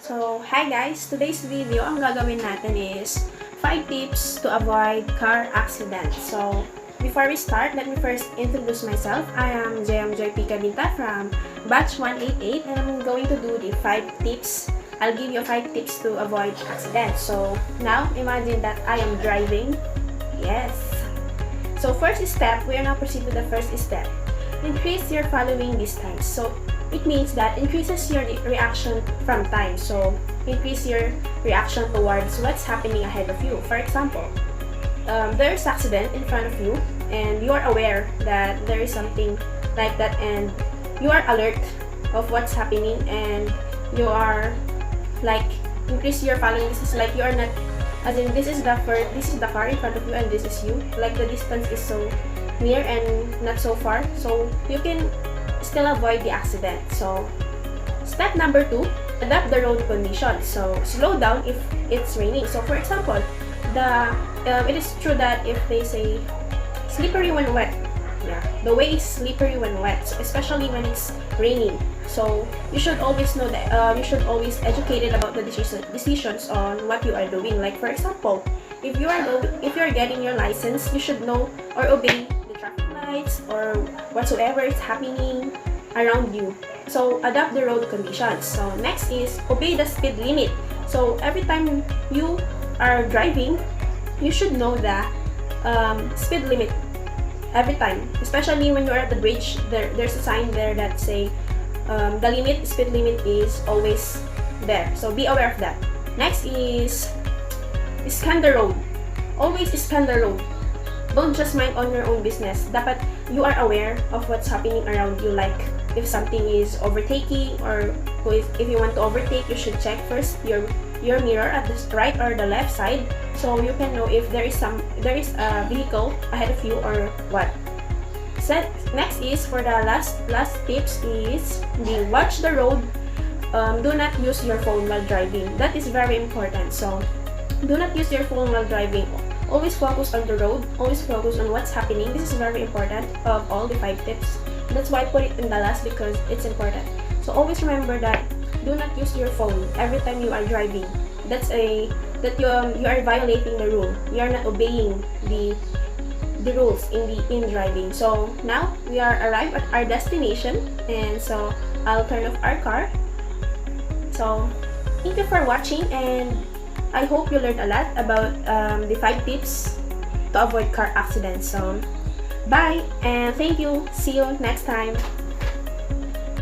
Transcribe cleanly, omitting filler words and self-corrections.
So, hi guys! Today's video, ang gagawin natin is 5 tips to avoid car accidents. So, before we start, let me first introduce myself. I am Jeyam Cavinta from batch 188 and I'm going to do the 5 tips. I'll give you 5 tips to avoid accidents. So, now imagine that I am driving. Yes! So, first step, we are now proceed to the first step. Increase your following distance. So, it means that increases your reaction from time. So, increase your reaction towards what's happening ahead of you. For example, there's accident in front of you and you are aware that there is something like that and you are alert of what's happening and you are like increase your following distance, like you are not, as in this is the car in front of you and this is you, like the distance is so near and not so far, so you can still avoid the accident. So, step number 2, adapt the road conditions. So, slow down if it's raining. So, for example, it is true that if they say slippery when wet, the way is slippery when wet, so especially when it's raining. So, you should always know that you should always educated about the decisions on what you are doing. Like for example, if you are getting your license, you should know or obey traffic lights or whatsoever is happening around you. So, adapt the road conditions. So, next is obey the speed limit. So, every time you are driving, you should know the speed limit every time. Especially when you're at the bridge, there's a sign there that say the speed limit is always there. So, be aware of that. Next is scan the road. Always scan the road. Don't just mind on your own business. Dapat you are aware of what's happening around you. Like if something is overtaking or if you want to overtake, you should check first your mirror at the right or the left side so you can know if there is a vehicle ahead of you or what. Next is for the last tips is watch the road. Do not use your phone while driving. That is very important. So do not use your phone while driving. Always focus on the road, always focus on what's happening. This is very important of all the 5 tips. That's why I put it in the last because it's important. So always remember that do not use your phone every time you are driving. You are violating the rule. You are not obeying the rules in driving. So now we are arrived at our destination and so I'll turn off our car. So thank you for watching and I hope you learned a lot about the 5 tips to avoid car accidents. So, bye and thank you. See you next time.